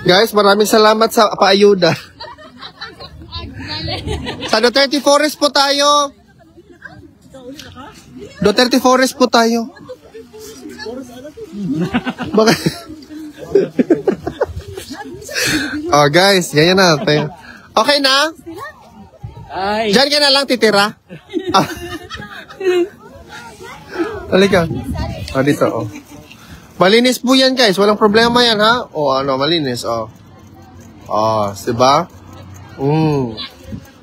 Guys, maraming salamat sa paayuda. Sa Duterte Forest po tayo. Duterte Forest po tayo. Bakit? Oh guys, ganyan na. Okay na? Diyan ka na lang titira. Halika. Dito, oh. Malinis po yan, guys. Walang problema yan, ha? O, ano, malinis, oh. Oh, diba?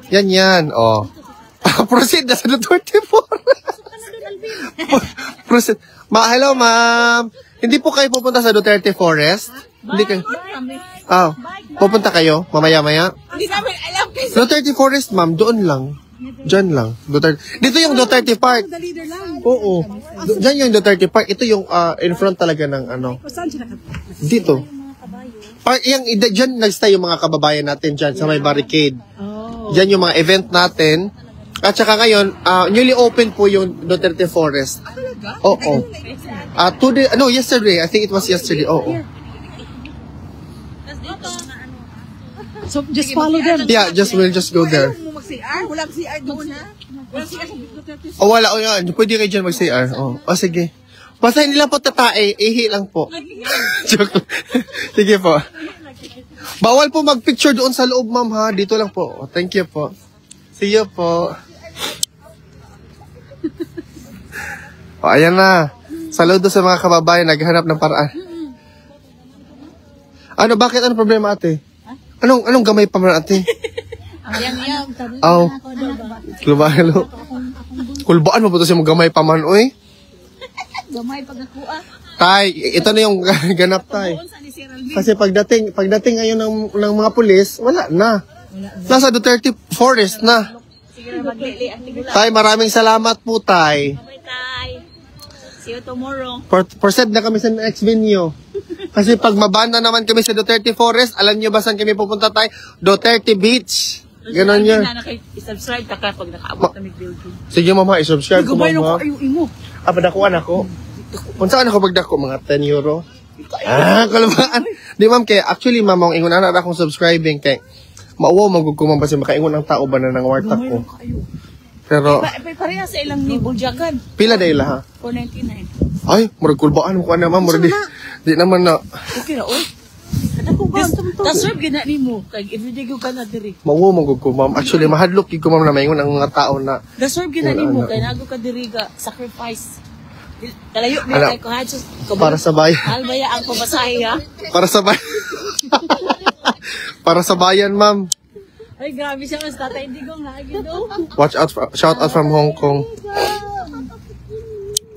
Yan, oh. Proceed na sa Duterte Forest. Proceed. Hello, ma'am. Hindi po kayo pupunta sa Duterte Forest? Hindi kayo? Pupunta kayo? Mamaya-maya? Hindi namin alam kasi. Duterte Forest, ma'am. Doon lang. Diyan lang. Duterte. Dito yung Duterte Park. Oo. Diyan yung Duterte Park. Ito yung in front talaga ng ano. Dito. Park, diyan nagstay yung mga kababayan natin dyan sa may barricade. Diyan yung mga event natin. At saka ngayon, newly open po yung Duterte Forest. Oo. Yesterday. I think it was yesterday. Oo. So, just follow them. Yeah, we'll just go there. Walang CR doon, ha? Walang CR sa Duterte. Wala. Pwede kayo dyan mag-CR. Sige. Basta hindi lang po tatae. Ihi lang po. Joke. Sige po. Bawal po mag-picture doon sa loob, ma'am, ha? Dito lang po. Thank you po. See you po. Ayan na. Saludo sa mga kababayan. Naghanap ng paraan. Bakit? Ano problema, ate? Anong gamay pa man, ate? Kulbaan mo po ito siya gamay pa man, oy? Gamay pag ako, Tay, ito na yung ganap, tay. Kasi pagdating ngayon ng mga pulis, wala na. Nasa Duterte Forest na. Tay, maraming salamat po, tay. See you tomorrow. Proceed na kami sa next venue. Kasi pag mabanda naman kami sa Duterte Forest, alam nyo ba saan kami pupunta tayo? Duterte Beach. Ganon yun. I-subscribe ka pag nakaabot na may building. Sige, mama, i-subscribe ko, mama. Gabay na ko ayaw imo. Padakuan ako. Kung saan ako pagdako? Mga 10 euro? Kalabaan. Di, ma'am, kaya actually, ma'am, ang ingon na akong subscribing kay mauwaw magugkumang kasi makaingon ang tao ba na ng wartak ko. Pero pareha sa ilang ni Buljagan. Pila na ila, ha? 499. Ay, murag kulbaan mo ko na, ma'am. Di naman na. Okay na, oy. Kadako ba? Deserve gina nimo kay everyday ko ka na diri. Mauwaw magugkumam. Actually, mahadlok gyud ko, ma'am, na maingon ang mga tao na deserve gina nimo kay nago ka diri ga sacrifice. Dalayo ni kay ko hadso. Para sa bayan. Albaya ang pabasahe, ha? Para sa bayan. Para sa bayan, ma'am. Ay, grabe siya mas Tatay Digong na agad do. Shout out from Hong Kong.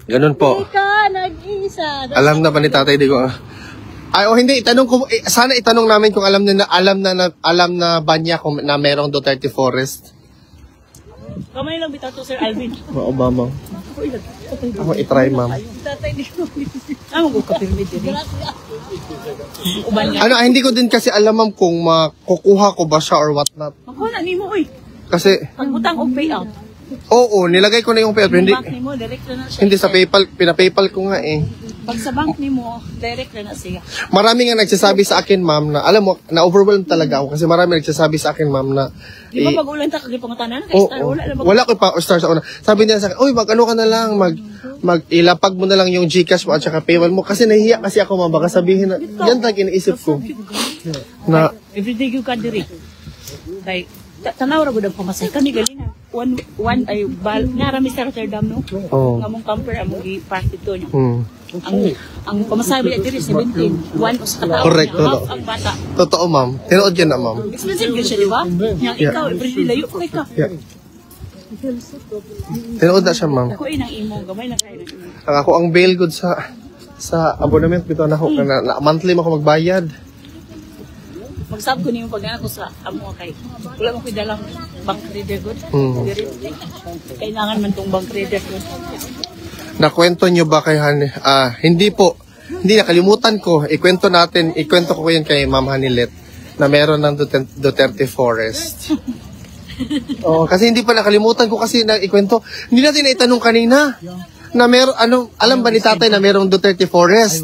Ganun po. Ika, nag-isa. Alam na ba ni Tatay Digong? Ay, hindi, itanong ko, sana itanong namin kung alam na ba niya kung na merong Duterte Forest. Kamay lang bitaw to, Sir Alvin. Oo, ma'am. Ako itry, ma'am. Tatay Digong. Amo ko kapirmid diri. Hindi ko din kasi alam, ma'am, kung makukuha ko ba siya or what not. Ako na nimo oy. Kasi pagbutang og payout. Oo, nilagay ko na yung payout. Hindi sa PayPal, pina-PayPal ko nga eh. Pag sa bank nimo, direct na siya. Marami nga nagsasabi sa akin, ma'am, na alam mo, na-overwhelmed talaga ako kasi marami nagsasabi sa akin, ma'am, na di ba pag-ulan ta kag pangutanan kay star wala ko pa star sa una. Sabi niya sa akin, "Uy, mag-ano ka na lang, ilapag mo na lang yung GCash mo at saka PayPal mo kasi nahihiya kasi ako, ma'am, baka sabihin na yan talaga iniisip ko." Na everyday you ka diri. Kay tanaw ra gud ang pamasay kani galing one ay nga rami sa Rotterdam no. Nga mong camper among i-party to nyo. Ang pamasahe biya diri 17, one o sa katao. Correct, ang bata. Totoo, ma'am. Tinuod yan na, ma'am. Expensive yun siya, di ba? Yang ikaw, everyday layo ko ka. Tinuod na siya, ma'am. Ako inang imo, gamay na kayo. Ako ang bail good sa abonnement bitaw na ako na monthly mo ako magbayad. Magsab ko niyo pag ako sa amo kay. Wala mo koy dalang bank reader good. Kailangan man tong bank reader good. Nakwento nyo ba kay hindi po. Hindi nakalimutan ko. Ikwento ko yun kay Ma'am Hanilet na meron ng Duterte Forest. Kasi hindi pa nakalimutan ko kasi ikwento. Hindi natin naitanong kanina na meron alam ba ni tatay na merong Duterte Forest?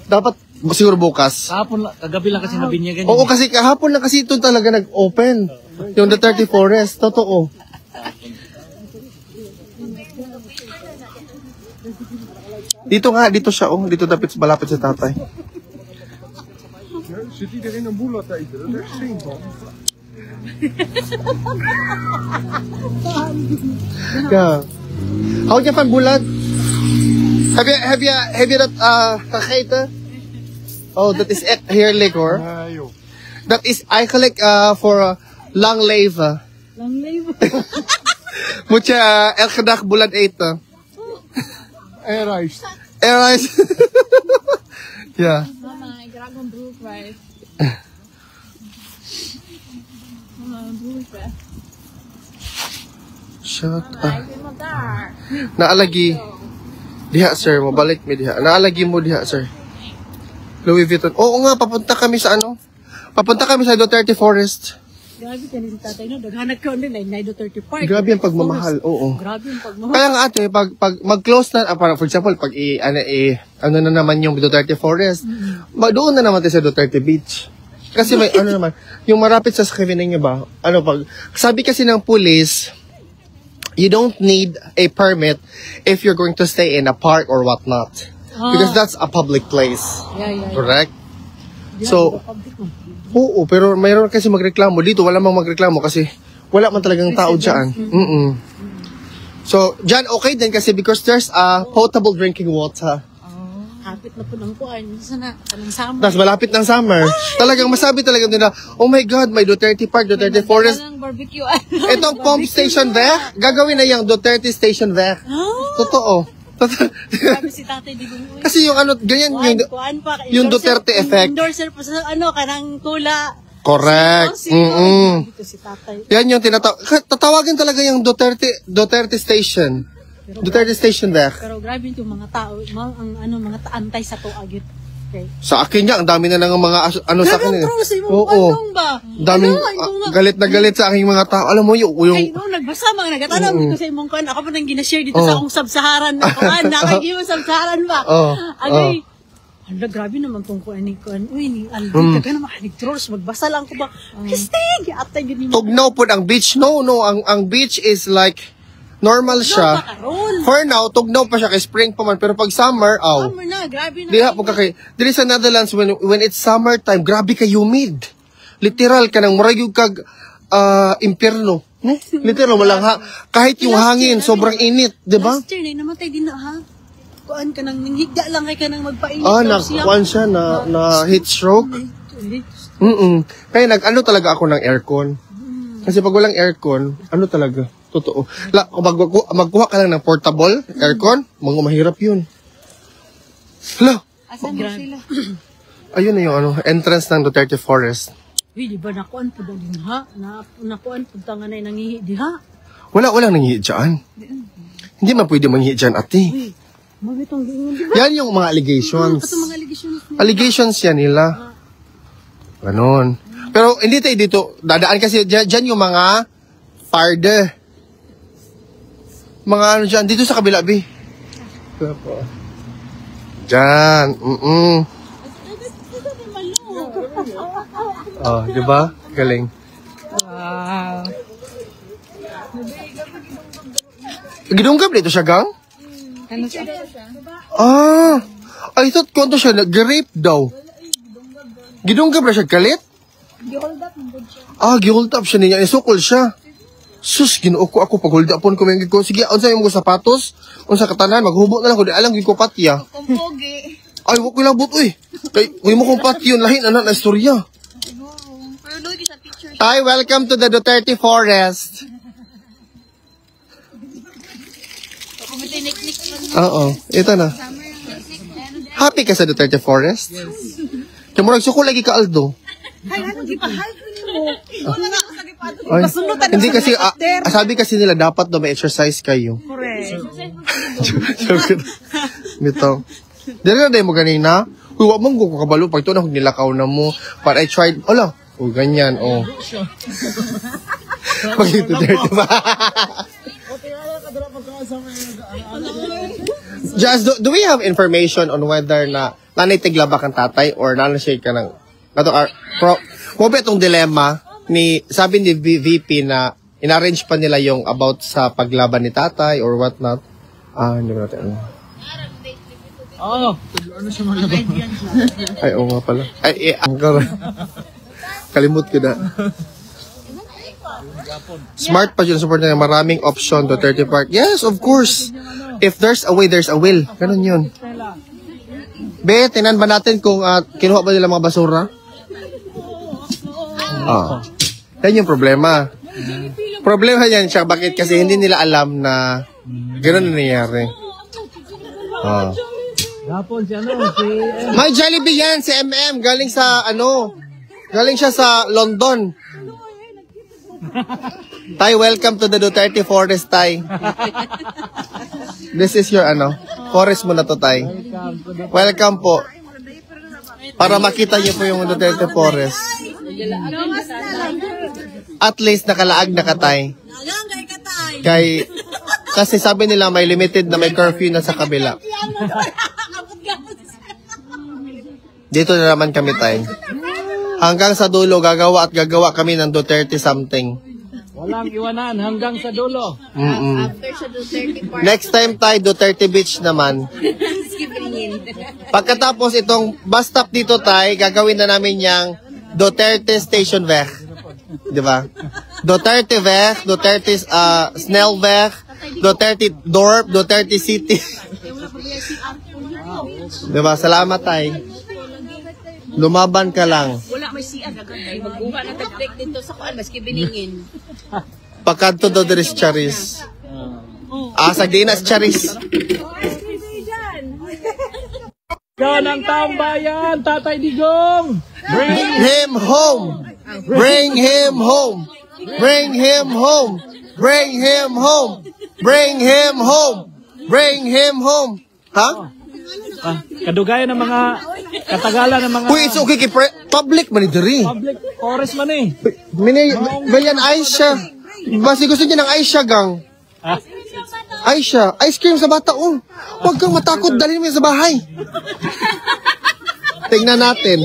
Dapat Siguro bukas. Kagabi lang kasi nabinyagan. Oo, kasi kahapon lang kasi ito talaga nag-open. Yung Duterte Forest. Totoo. Dito nga, dito siya. Oh. Dito dapat malapit sa tatay. Zit iedereen een boel te eten? Dat is echt stinkt, man. Yeah. Hou je van bulat? Heb je dat gegeten? Oh, dat is echt heerlijk hoor. Nee, joh. Dat is eigenlijk voor lang leven. Lang leven. Moet je elke dag bulat eten. En rijst. En rice. Ja. Mama, ik raak mijn broek kwijt. Mama, mijn broek is weg. Shut Mama, up. ik ben maar daar. Naalagi. Diha sir, mabalik mi diha. Naalagi mo diha sir. Louis Vuitton. Oo nga, papunta kami sa ano? Papunta kami sa Duterte Forest. Grabe ka si tatay, no? Daghanag ka din, ay Naido 30 Park. Grabe ang pagmamahal, oo. Grabe yung pagmamahal. Kaya nga ate, pag mag-close na, for example, pag ano na naman yung Duterte Forest, doon na naman tayo sa Duterte Beach. Kasi may ano naman, yung marapit sa Kevin niya ba, sabi kasi ng police, you don't need a permit if you're going to stay in a park or whatnot. Because that's a public place. Yeah. Correct? So, oo, pero mayroon kasi magreklamo. Dito, wala mang magreklamo kasi wala man talagang tao dyan. So, dyan okay din kasi because there's a potable drinking water. Hapit na po ng kuan. Sana, anong summer. Tapos malapit ng summer. Talagang masabi talaga nila, oh my God, may Duterte Park, Duterte Forest. Ang barbecue. Itong pump station there, gagawin na yung Duterte Station there. Totoo. Grabe si tatay, di ba? Kasi yung ano, ganyan Kuan pa. yung Duterte effect. Endorser pa sa kanang tula. Correct. Dito si tatay. Yan yung tatawagan talaga yung Duterte Station. Duterte Station there. Pero grabe yung mga tao, mga taantay sa tuagit. Okay. Sa akin niya, ang dami na ng mga sa akin. Oo. Ba? Daming galit na galit sa aking mga tao. Alam mo yung Ay, no, nagbasa mga nagatanong dito sa imong kuan. Ako pa nang ginashare dito sa akong sub-Saharan na kuan. Nakagimo sub-Saharan ba? Agay. Hala, grabe naman tong kuan ni kuan. Uy, ni Alvin, ka na makanig-trolls. Magbasa lang ko ba? Kistig! Atay, ganyan. Tugnaw po ang beach. No. Ang beach is like, normal siya. For now, tugnaw pa siya kay spring pa man. Pero pag summer, Summer na, grabe na. Diha po kay dili sa Netherlands when it's summertime, grabe ka humid. Literal ka nang murag yung kag impyerno. Literal walang kahit yung hangin sobrang init, di ba? Last year na namatay din na ha. Kuan ka nang nanghigda lang kay ka nang magpainit. Nakuan siya na heat stroke. Kaya nag-ano talaga ako ng aircon. Kasi pag walang aircon, ano talaga? Totoo. Kung magkuha ka lang ng portable aircon, mahirap yun. Hala. Asan na sila? Ayun na yung entrance ng Duterte Forest. Uy, di ba nakuan po din ha? Nakuan po tangan ay nangihi di ha? Walang nangihi dyan. Hindi man pwede manghihi dyan, ate. Uy, magitong giingon di ba? Yan yung mga allegations. Katong mga allegations nila. Allegations yan nila. Ganon. Pero hindi tayo dito, dadaan kasi dyan yung mga farde. Mga ano dyan, dito sa kabila, B. Dyan, Oh, di ba? Galing. Wow. Gidunggab dito siya, gang? Ano siya? I thought kwento siya, nag-rape daw. Gidunggab na siya, kalit? Gihold up mo siya. Gihold up siya niya, isukol siya. Sus, ginuo ko ako pag hold upon ko mga ko. Sige, unsa yung mga sapatos? Unsa katanan, maghubo na lang ko. Di alam, ko patya. Kumpogi. Ay, wag ko lang but, uy. Kay, huwag mo kong patya yun. Lahin, anak na istorya. Pero look sa picture. Hi, welcome to the Duterte Forest. Oo, ito na. Happy ka sa Duterte Forest? Yes. Kaya mo nagsukol lagi ka, Aldo. Ay, ano, di pa hal mo. Ikaw na ako sa gipato. Hindi kasi, sabi kasi nila, dapat daw may exercise kayo. Correct. Nito. Dili na dahil mo ganina. Uy, wag mong kukabalo. Pag ito na kung nilakaw na mo. But I tried, ganyan, Pag ito dirty ba? Just, do we have information on whether na nanay tiglabak ang tatay or nanay siya ka ng mo ba itong dilemma ni, sabi ni VP na in-arrange pa nila yung about sa paglaban ni tatay or what not. Hindi mo natin ano. Oo. Ay, oo nga pala. Ay, angkar. Kalimut ko na. Smart pa yun, support nila. Maraming option, Duterte Park. Yes, of course. If there's a way, there's a will. Ganun yun. Be, tinan ba natin kung kinuha ba nila mga basura? Yan yung problema. Problema yan siya. Bakit? Kasi hindi nila alam na gano'n na nangyayari. Gapon si ano, si... May Jollibee yan, si MM. Galing sa, galing siya sa London. Tay, welcome to the Duterte Forest, Tay. This is your, forest mo na to, Tay. Welcome po. Para makita niyo po yung Duterte Forest. At least nakalaag na ka, Tay. Kasi sabi nila may limited na may curfew na sa kabila. Dito na naman kami, Tay. Hanggang sa dulo, gagawa kami ng Duterte something. Walang iwanan hanggang sa dulo. After sa Duterte Park. Next time, Tay, Duterte Beach naman. Pagkatapos itong bus stop dito, Tay, gagawin na namin yung Duterte Station Weg. Diba? Duterte Weg, Duterte Snellweg, Duterte Dorp, Duterte City. Diba? Salamat, Tay. Lumaban ka lang. Wala may siya gagawin. Magbuha na tag-take dito sa kuan maski biningin. Pagkanto daw deres charis. Sagdinas charis. Yan ang tambayan, Tatay Digong! Bring him home! Bring him home! Bring him home! Bring him home! Bring him home! Bring him home! Ha? Kadugayan ng mga katagalan ng mga Uy, it's okay kay public man diri. public forest man eh. Ganyan Aisha. Basi gusto niya ng Aisha gang. Aisha, ice cream sa bata oh. Huwag kang matakot, dalhin mo yan sa bahay. Tingnan natin.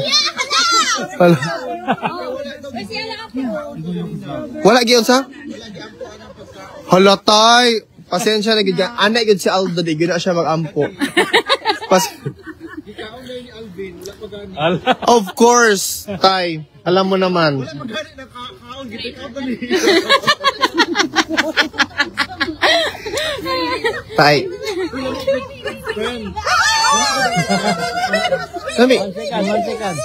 Wala gyud sa? Halatay. Pasensya na gyud. Ana gyud si Aldo, di gyud na siya mag-ampo. Of course, Tay. Alam mo naman. Tay. Sabi. 1 second.